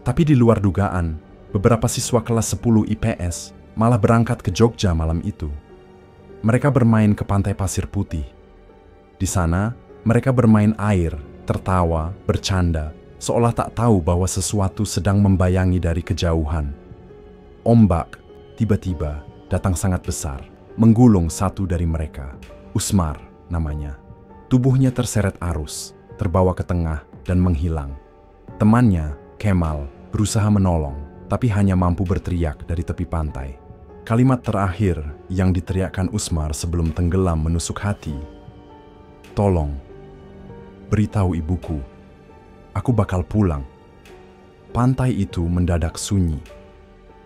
Tapi di luar dugaan, beberapa siswa kelas 10 IPS malah berangkat ke Jogja malam itu. Mereka bermain ke pantai pasir putih. Di sana, mereka bermain air, tertawa, bercanda, seolah tak tahu bahwa sesuatu sedang membayangi dari kejauhan. Ombak tiba-tiba datang sangat besar, menggulung satu dari mereka. Usmar namanya. Tubuhnya terseret arus, terbawa ke tengah dan menghilang. Temannya, Kemal, berusaha menolong, tapi hanya mampu berteriak dari tepi pantai. Kalimat terakhir yang diteriakkan Usmar sebelum tenggelam menusuk hati. Tolong, beritahu ibuku, aku bakal pulang. Pantai itu mendadak sunyi.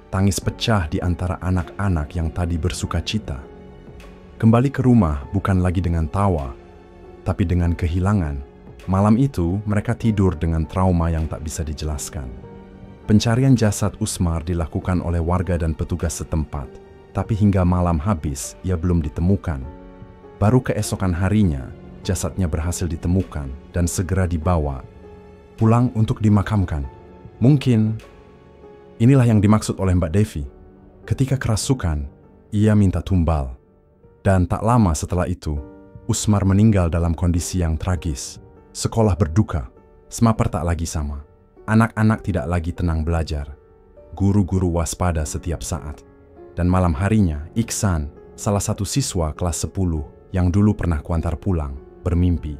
Tangis pecah di antara anak-anak yang tadi bersuka cita. Kembali ke rumah bukan lagi dengan tawa, tapi dengan kehilangan. Malam itu mereka tidur dengan trauma yang tak bisa dijelaskan. Pencarian jasad Usmar dilakukan oleh warga dan petugas setempat, tapi hingga malam habis ia belum ditemukan. Baru keesokan harinya, jasadnya berhasil ditemukan dan segera dibawa pulang untuk dimakamkan. Mungkin inilah yang dimaksud oleh Mbak Devi. Ketika kerasukan, ia minta tumbal. Dan tak lama setelah itu, Usmar meninggal dalam kondisi yang tragis. Sekolah berduka, semaper tak lagi sama. Anak-anak tidak lagi tenang belajar. Guru-guru waspada setiap saat. Dan malam harinya, Iksan, salah satu siswa kelas 10 yang dulu pernah kuantar pulang, bermimpi.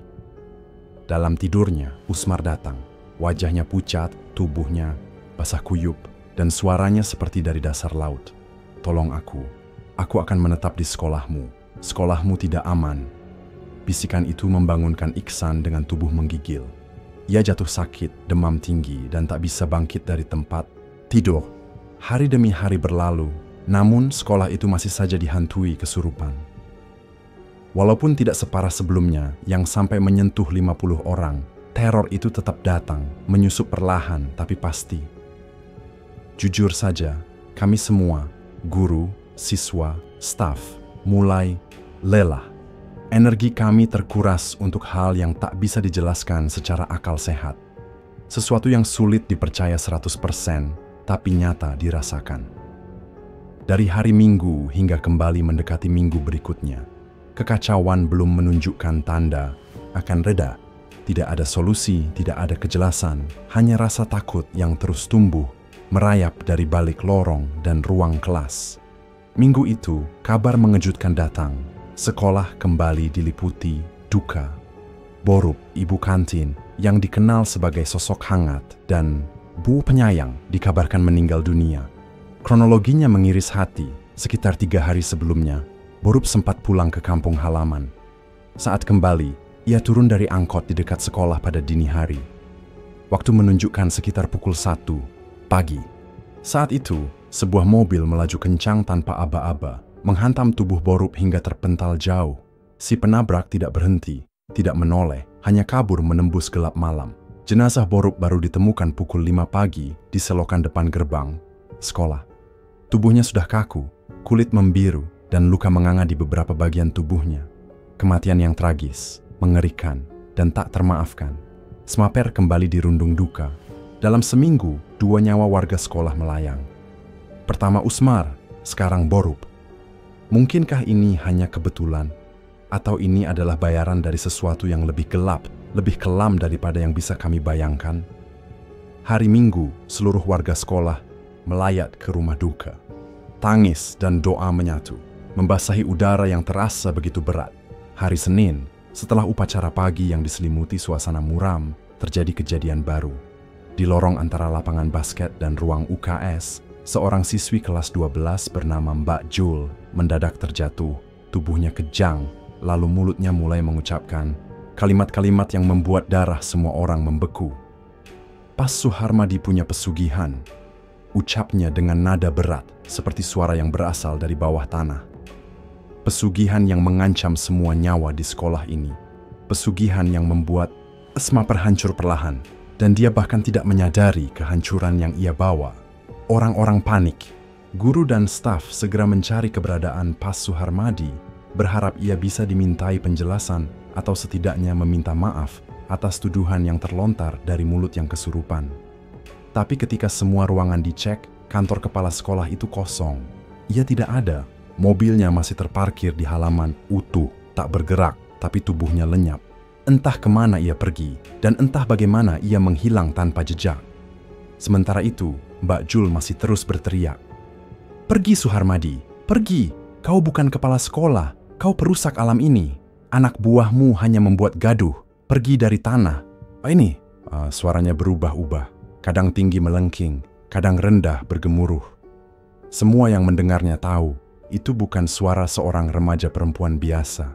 Dalam tidurnya, Usmar datang. Wajahnya pucat, tubuhnya basah kuyup, dan suaranya seperti dari dasar laut. Tolong aku akan menetap di sekolahmu. Sekolahmu tidak aman. Bisikan itu membangunkan Iksan dengan tubuh menggigil. Ia jatuh sakit, demam tinggi, dan tak bisa bangkit dari tempat tidur. Hari demi hari berlalu, namun sekolah itu masih saja dihantui kesurupan. Walaupun tidak separah sebelumnya yang sampai menyentuh 50 orang, teror itu tetap datang, menyusup perlahan tapi pasti. Jujur saja, kami semua, guru, siswa, staf, mulai lelah. Energi kami terkuras untuk hal yang tak bisa dijelaskan secara akal sehat. Sesuatu yang sulit dipercaya 100%, tapi nyata dirasakan. Dari hari Minggu hingga kembali mendekati minggu berikutnya, kekacauan belum menunjukkan tanda akan reda. Tidak ada solusi, tidak ada kejelasan, hanya rasa takut yang terus tumbuh, merayap dari balik lorong dan ruang kelas. Minggu itu, kabar mengejutkan datang. Sekolah kembali diliputi duka. Borup, ibu kantin, yang dikenal sebagai sosok hangat dan Bu Penyayang, dikabarkan meninggal dunia. Kronologinya mengiris hati. Sekitar 3 hari sebelumnya, Borup sempat pulang ke kampung halaman. Saat kembali, ia turun dari angkot di dekat sekolah pada dini hari. Waktu menunjukkan sekitar pukul 1 pagi. Saat itu, sebuah mobil melaju kencang tanpa aba-aba, menghantam tubuh Borup hingga terpental jauh. Si penabrak tidak berhenti, tidak menoleh, hanya kabur menembus gelap malam. Jenazah Borup baru ditemukan pukul 5 pagi di selokan depan gerbang sekolah. Tubuhnya sudah kaku, kulit membiru, dan luka menganga di beberapa bagian tubuhnya. Kematian yang tragis, mengerikan, dan tak termaafkan. Semaper kembali dirundung duka. Dalam seminggu, 2 nyawa warga sekolah melayang. Pertama Usmar, sekarang Borup. Mungkinkah ini hanya kebetulan? Atau ini adalah bayaran dari sesuatu yang lebih gelap, lebih kelam daripada yang bisa kami bayangkan? Hari Minggu, seluruh warga sekolah melayat ke rumah duka. Tangis dan doa menyatu, membasahi udara yang terasa begitu berat. Hari Senin, setelah upacara pagi yang diselimuti suasana muram, terjadi kejadian baru. Di lorong antara lapangan basket dan ruang UKS, seorang siswi kelas 12 bernama Mbak Jul mendadak terjatuh, tubuhnya kejang, lalu mulutnya mulai mengucapkan kalimat-kalimat yang membuat darah semua orang membeku. Pas Suharmadi punya pesugihan, ucapnya dengan nada berat seperti suara yang berasal dari bawah tanah. Pesugihan yang mengancam semua nyawa di sekolah ini. Pesugihan yang membuat Esma terhancur perlahan, dan dia bahkan tidak menyadari kehancuran yang ia bawa. Orang-orang panik. Guru dan staf segera mencari keberadaan Pas Suharmadi, berharap ia bisa dimintai penjelasan atau setidaknya meminta maaf atas tuduhan yang terlontar dari mulut yang kesurupan. Tapi ketika semua ruangan dicek, kantor kepala sekolah itu kosong. Ia tidak ada. Mobilnya masih terparkir di halaman, utuh, tak bergerak, tapi tubuhnya lenyap. Entah kemana ia pergi, dan entah bagaimana ia menghilang tanpa jejak. Sementara itu, Mbak Jul masih terus berteriak, "Pergi Suharmadi, pergi! Kau bukan kepala sekolah. Kau perusak alam ini. Anak buahmu hanya membuat gaduh. Pergi dari tanah." Suaranya berubah-ubah. Kadang tinggi melengking, kadang rendah bergemuruh. Semua yang mendengarnya tahu, itu bukan suara seorang remaja perempuan biasa.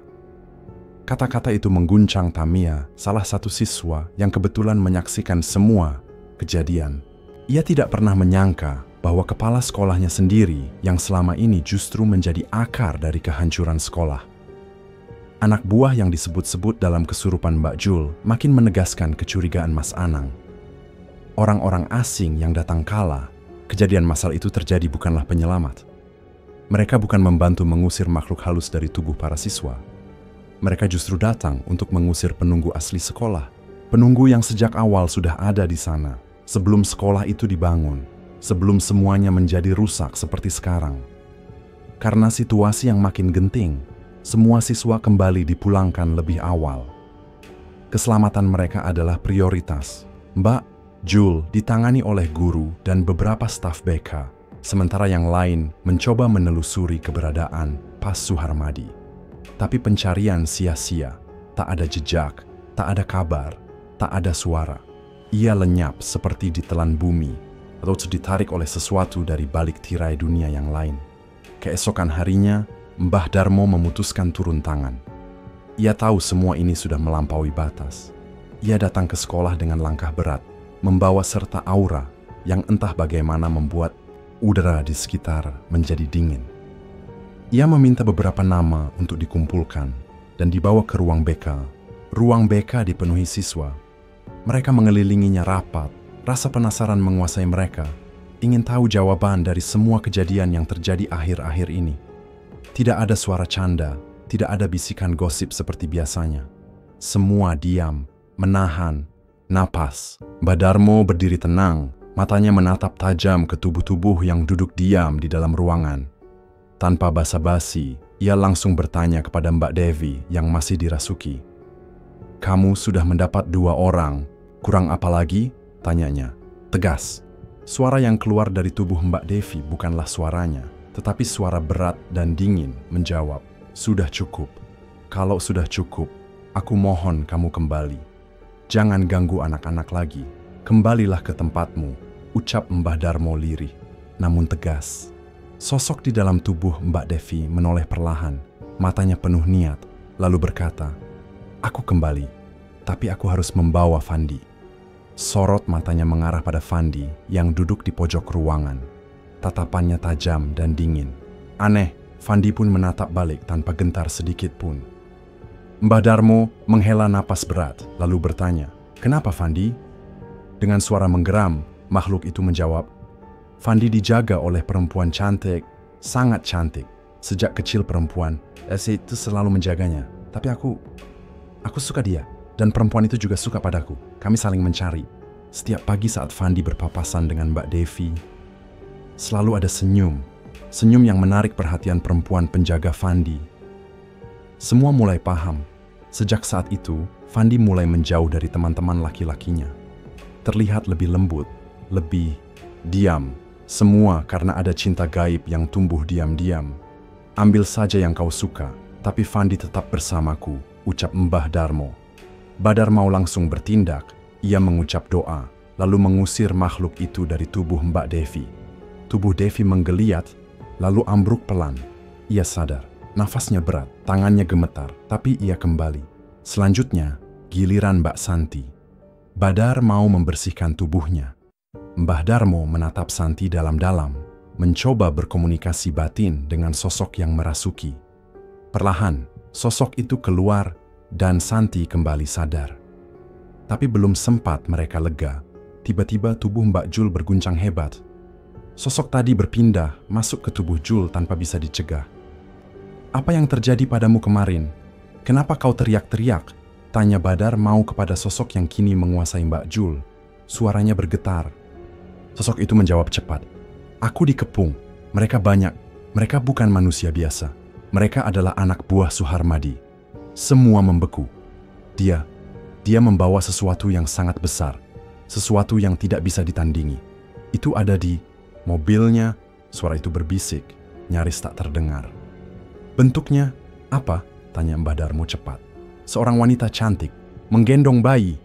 Kata-kata itu mengguncang Tamia, salah satu siswa yang kebetulan menyaksikan semua kejadian. Ia tidak pernah menyangka bahwa kepala sekolahnya sendiri yang selama ini justru menjadi akar dari kehancuran sekolah. Anak buah yang disebut-sebut dalam kesurupan Mbak Jul makin menegaskan kecurigaan Mas Anang. Orang-orang asing yang datang kala, kejadian massal itu terjadi bukanlah penyelamat. Mereka bukan membantu mengusir makhluk halus dari tubuh para siswa. Mereka justru datang untuk mengusir penunggu asli sekolah. Penunggu yang sejak awal sudah ada di sana, sebelum sekolah itu dibangun. Sebelum semuanya menjadi rusak seperti sekarang. Karena situasi yang makin genting, semua siswa kembali dipulangkan lebih awal. Keselamatan mereka adalah prioritas. Mbak Jul ditangani oleh guru dan beberapa staf BK, sementara yang lain mencoba menelusuri keberadaan Pas Suharmadi. Tapi pencarian sia-sia, tak ada jejak, tak ada kabar, tak ada suara. Ia lenyap seperti ditelan bumi, atau ditarik oleh sesuatu dari balik tirai dunia yang lain. Keesokan harinya, Mbah Darmo memutuskan turun tangan. Ia tahu semua ini sudah melampaui batas. Ia datang ke sekolah dengan langkah berat, membawa serta aura yang entah bagaimana membuat udara di sekitar menjadi dingin. Ia meminta beberapa nama untuk dikumpulkan dan dibawa ke ruang BK. Ruang BK dipenuhi siswa. Mereka mengelilinginya rapat. Rasa penasaran menguasai mereka, ingin tahu jawaban dari semua kejadian yang terjadi akhir-akhir ini. Tidak ada suara canda, tidak ada bisikan gosip seperti biasanya. Semua diam, menahan napas. Mbah Darmo berdiri tenang, matanya menatap tajam ke tubuh-tubuh yang duduk diam di dalam ruangan. Tanpa basa-basi, ia langsung bertanya kepada Mbak Devi yang masih dirasuki. "Kamu sudah mendapat 2 orang, kurang apa lagi?" tanyanya, tegas. Suara yang keluar dari tubuh Mbak Devi bukanlah suaranya, tetapi suara berat dan dingin menjawab, "Sudah cukup. Kalau sudah cukup, aku mohon kamu kembali. Jangan ganggu anak-anak lagi. Kembalilah ke tempatmu," ucap Mbah Darmo lirih, namun tegas. Sosok di dalam tubuh Mbak Devi menoleh perlahan, matanya penuh niat, lalu berkata, "Aku kembali, tapi aku harus membawa Fandi." Sorot matanya mengarah pada Fandi yang duduk di pojok ruangan. Tatapannya tajam dan dingin. Aneh, Fandi pun menatap balik tanpa gentar sedikit pun. Mbah Darmo menghela napas berat, lalu bertanya, "Kenapa Fandi?" Dengan suara menggeram, makhluk itu menjawab, "Fandi dijaga oleh perempuan cantik, sangat cantik. Sejak kecil perempuan, itu selalu menjaganya. Tapi aku suka dia. Dan perempuan itu juga suka padaku. Kami saling mencari. Setiap pagi saat Fandi berpapasan dengan Mbak Devi, selalu ada senyum. Senyum yang menarik perhatian perempuan penjaga Fandi. Semua mulai paham. Sejak saat itu, Fandi mulai menjauh dari teman-teman laki-lakinya. Terlihat lebih lembut, lebih diam. Semua karena ada cinta gaib yang tumbuh diam-diam. Ambil saja yang kau suka, tapi Fandi tetap bersamaku, ucap Mbah Darmo. Badarmau langsung bertindak. Ia mengucap doa, lalu mengusir makhluk itu dari tubuh Mbak Devi. Tubuh Devi menggeliat, lalu ambruk pelan. Ia sadar, nafasnya berat, tangannya gemetar, tapi ia kembali. Selanjutnya, giliran Mbak Santi. Badar mau membersihkan tubuhnya. Mbah Darmo menatap Santi dalam-dalam, mencoba berkomunikasi batin dengan sosok yang merasuki. Perlahan, sosok itu keluar dan Santi kembali sadar. Tapi belum sempat mereka lega, tiba-tiba tubuh Mbak Jul berguncang hebat. Sosok tadi berpindah masuk ke tubuh Jul tanpa bisa dicegah. "Apa yang terjadi padamu kemarin? Kenapa kau teriak-teriak?" tanya Badar mau kepada sosok yang kini menguasai Mbak Jul. Suaranya bergetar. Sosok itu menjawab cepat. "Aku dikepung. Mereka banyak. Mereka bukan manusia biasa. Mereka adalah anak buah Suharmadi." Semua membeku. Dia membawa sesuatu yang sangat besar. Sesuatu yang tidak bisa ditandingi. Itu ada di mobilnya. Suara itu berbisik, nyaris tak terdengar. "Bentuknya apa?" tanya Mbah Darmo cepat. "Seorang wanita cantik, menggendong bayi,"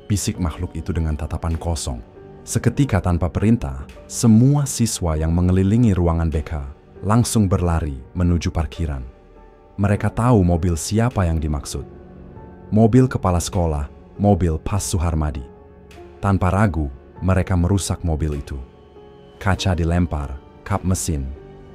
bisik makhluk itu dengan tatapan kosong. Seketika tanpa perintah, semua siswa yang mengelilingi ruangan BK langsung berlari menuju parkiran. Mereka tahu mobil siapa yang dimaksud. Mobil kepala sekolah, mobil Pas Suharmadi. Tanpa ragu, mereka merusak mobil itu. Kaca dilempar, kap mesin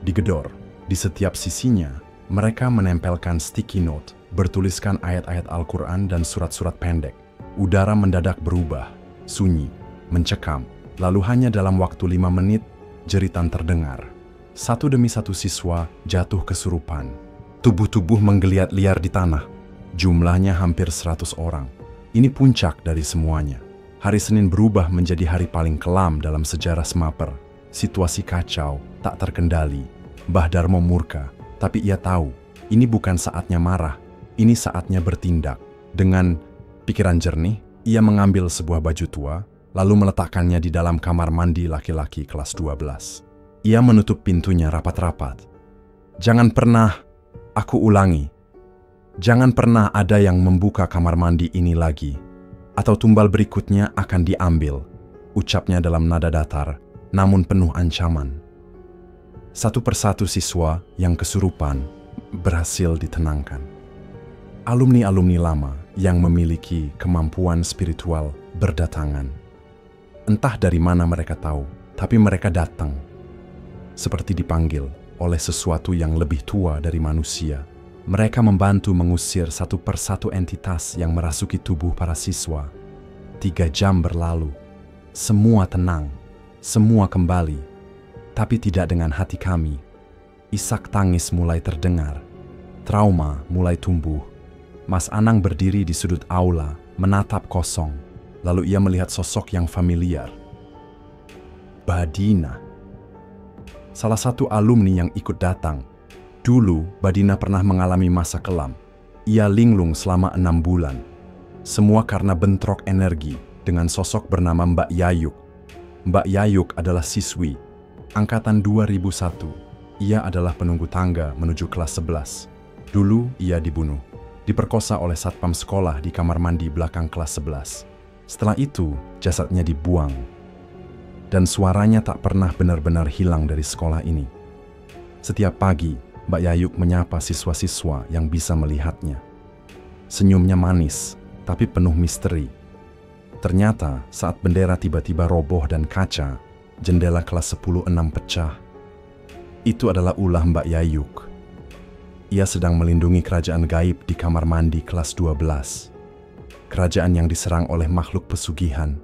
digedor. Di setiap sisinya, mereka menempelkan sticky note, bertuliskan ayat-ayat Al-Quran dan surat-surat pendek. Udara mendadak berubah, sunyi, mencekam. Lalu hanya dalam waktu 5 menit, jeritan terdengar. Satu demi satu siswa jatuh kesurupan. Tubuh-tubuh menggeliat liar di tanah. Jumlahnya hampir 100 orang. Ini puncak dari semuanya. Hari Senin berubah menjadi hari paling kelam dalam sejarah Semaper. Situasi kacau, tak terkendali. Mbah Darmo murka, tapi ia tahu, ini bukan saatnya marah, ini saatnya bertindak. Dengan pikiran jernih, ia mengambil sebuah baju tua, lalu meletakkannya di dalam kamar mandi laki-laki kelas 12. Ia menutup pintunya rapat-rapat. "Jangan pernah," aku ulangi, "jangan pernah ada yang membuka kamar mandi ini lagi, atau tumbal berikutnya akan diambil," ucapnya dalam nada datar, namun penuh ancaman. Satu persatu siswa yang kesurupan berhasil ditenangkan. Alumni-alumni lama yang memiliki kemampuan spiritual berdatangan. Entah dari mana mereka tahu, tapi mereka datang. Seperti dipanggil oleh sesuatu yang lebih tua dari manusia. Mereka membantu mengusir satu persatu entitas yang merasuki tubuh para siswa. 3 jam berlalu. Semua tenang. Semua kembali. Tapi tidak dengan hati kami. Isak tangis mulai terdengar. Trauma mulai tumbuh. Mas Anang berdiri di sudut aula, menatap kosong. Lalu ia melihat sosok yang familiar. Badina. Salah satu alumni yang ikut datang. Dulu, Badina pernah mengalami masa kelam. Ia linglung selama 6 bulan. Semua karena bentrok energi dengan sosok bernama Mbak Yayuk. Mbak Yayuk adalah siswi, angkatan 2001. Ia adalah penunggu tangga menuju kelas 11. Dulu ia dibunuh, diperkosa oleh satpam sekolah di kamar mandi belakang kelas 11. Setelah itu, jasadnya dibuang. Dan suaranya tak pernah benar-benar hilang dari sekolah ini. Setiap pagi, Mbak Yayuk menyapa siswa-siswa yang bisa melihatnya. Senyumnya manis, tapi penuh misteri. Ternyata saat bendera tiba-tiba roboh dan kaca, jendela kelas 10-6 pecah. Itu adalah ulah Mbak Yayuk. Ia sedang melindungi kerajaan gaib di kamar mandi kelas 12. Kerajaan yang diserang oleh makhluk pesugihan,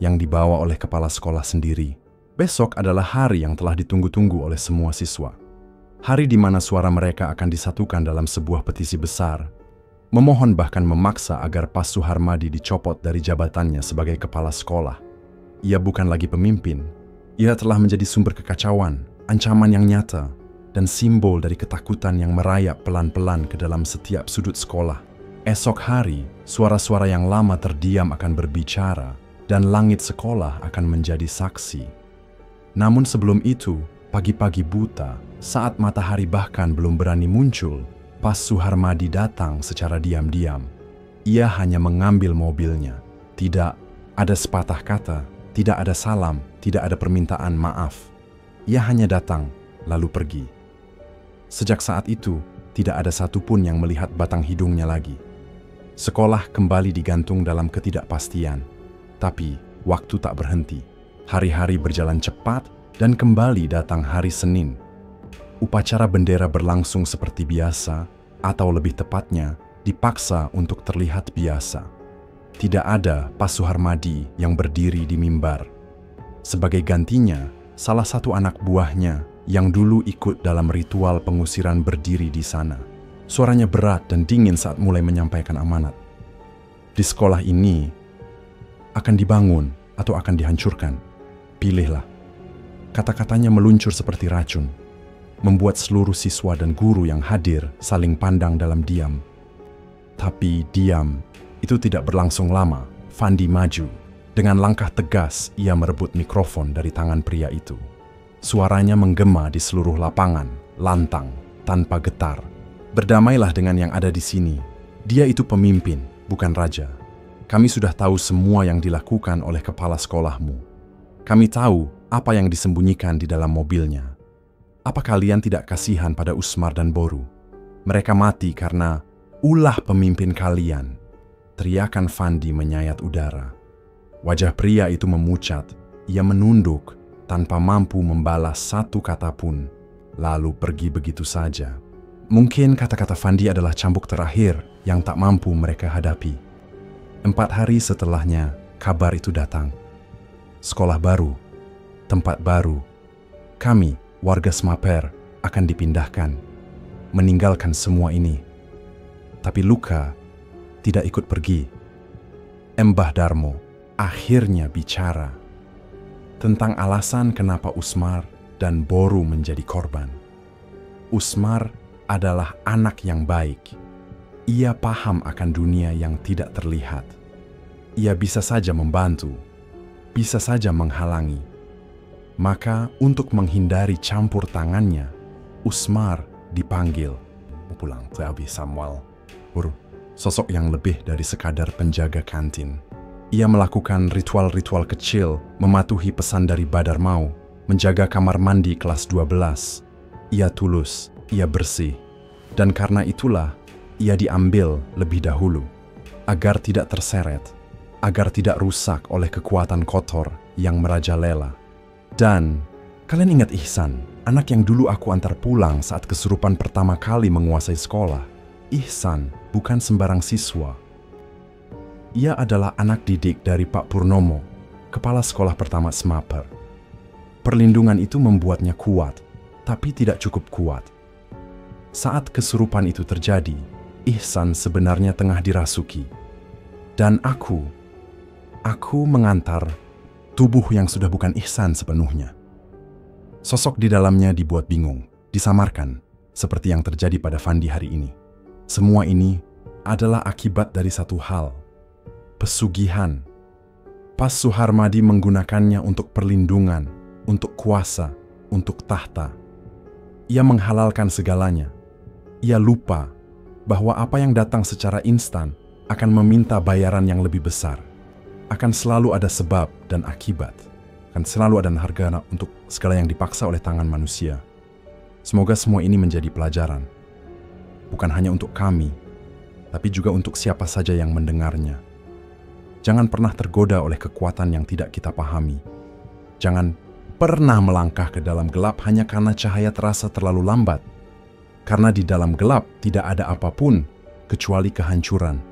yang dibawa oleh kepala sekolah sendiri. Besok adalah hari yang telah ditunggu-tunggu oleh semua siswa. Hari di mana suara mereka akan disatukan dalam sebuah petisi besar, memohon bahkan memaksa agar Pas Suharmadi dicopot dari jabatannya sebagai kepala sekolah. Ia bukan lagi pemimpin, ia telah menjadi sumber kekacauan, ancaman yang nyata. dan simbol dari ketakutan yang merayap pelan-pelan ke dalam setiap sudut sekolah. Esok hari, suara-suara yang lama terdiam akan berbicara, dan langit sekolah akan menjadi saksi. Namun sebelum itu, pagi-pagi buta, saat matahari bahkan belum berani muncul, Pas Suharmadi datang secara diam-diam. Ia hanya mengambil mobilnya. Tidak ada sepatah kata, tidak ada salam, tidak ada permintaan maaf. Ia hanya datang, lalu pergi. Sejak saat itu, tidak ada satupun yang melihat batang hidungnya lagi. Sekolah kembali digantung dalam ketidakpastian. Tapi, waktu tak berhenti. Hari-hari berjalan cepat dan kembali datang hari Senin. Upacara bendera berlangsung seperti biasa, atau lebih tepatnya, dipaksa untuk terlihat biasa. Tidak ada Pas Suharmadi yang berdiri di mimbar. Sebagai gantinya, salah satu anak buahnya yang dulu ikut dalam ritual pengusiran berdiri di sana. Suaranya berat dan dingin saat mulai menyampaikan amanat. Di sekolah ini, akan dibangun atau akan dihancurkan. Pilihlah. Kata-katanya meluncur seperti racun, membuat seluruh siswa dan guru yang hadir saling pandang dalam diam. Tapi diam itu tidak berlangsung lama. Fandi maju. Dengan langkah tegas, ia merebut mikrofon dari tangan pria itu. Suaranya menggema di seluruh lapangan, lantang, tanpa getar. Berdamailah dengan yang ada di sini. Dia itu pemimpin, bukan raja. Kami sudah tahu semua yang dilakukan oleh kepala sekolahmu. Kami tahu apa yang disembunyikan di dalam mobilnya. Apa kalian tidak kasihan pada Usmar dan Boru? Mereka mati karena ulah pemimpin kalian. Teriakan Fandi menyayat udara. Wajah pria itu memucat. Ia menunduk tanpa mampu membalas satu kata pun, lalu pergi begitu saja. Mungkin kata-kata Fandi adalah cambuk terakhir yang tak mampu mereka hadapi. 4 hari setelahnya, kabar itu datang. Sekolah baru, tempat baru. Kami, warga Semaper, akan dipindahkan, meninggalkan semua ini. Tapi Luka tidak ikut pergi. Mbah Darmo akhirnya bicara tentang alasan kenapa Usmar dan Boru menjadi korban. Usmar adalah anak yang baik. Ia paham akan dunia yang tidak terlihat. Ia bisa saja membantu, bisa saja menghalangi. Maka untuk menghindari campur tangannya, Usmar dipanggil. Pulang ke Abi Samuel. Sosok yang lebih dari sekadar penjaga kantin. Ia melakukan ritual-ritual kecil, mematuhi pesan dari Badar Mau, menjaga kamar mandi kelas 12. Ia tulus, ia bersih. Dan karena itulah, ia diambil lebih dahulu, agar tidak terseret, agar tidak rusak oleh kekuatan kotor yang merajalela. Dan, kalian ingat Ihsan, anak yang dulu aku antar pulang saat kesurupan pertama kali menguasai sekolah? Ihsan bukan sembarang siswa. Ia adalah anak didik dari Pak Purnomo, kepala sekolah pertama Semaper. Perlindungan itu membuatnya kuat, tapi tidak cukup kuat. Saat kesurupan itu terjadi, Ihsan sebenarnya tengah dirasuki. Dan aku mengantar tubuh yang sudah bukan Ihsan sepenuhnya. Sosok di dalamnya dibuat bingung, disamarkan, seperti yang terjadi pada Fandi hari ini. Semua ini adalah akibat dari satu hal, pesugihan. Pas Suharmadi menggunakannya untuk perlindungan, untuk kuasa, untuk tahta. Ia menghalalkan segalanya. Ia lupa bahwa apa yang datang secara instan akan meminta bayaran yang lebih besar. Akan selalu ada sebab dan akibat. Akan selalu ada harga untuk segala yang dipaksa oleh tangan manusia. Semoga semua ini menjadi pelajaran. Bukan hanya untuk kami, tapi juga untuk siapa saja yang mendengarnya. Jangan pernah tergoda oleh kekuatan yang tidak kita pahami. Jangan pernah melangkah ke dalam gelap hanya karena cahaya terasa terlalu lambat. Karena di dalam gelap tidak ada apapun kecuali kehancuran.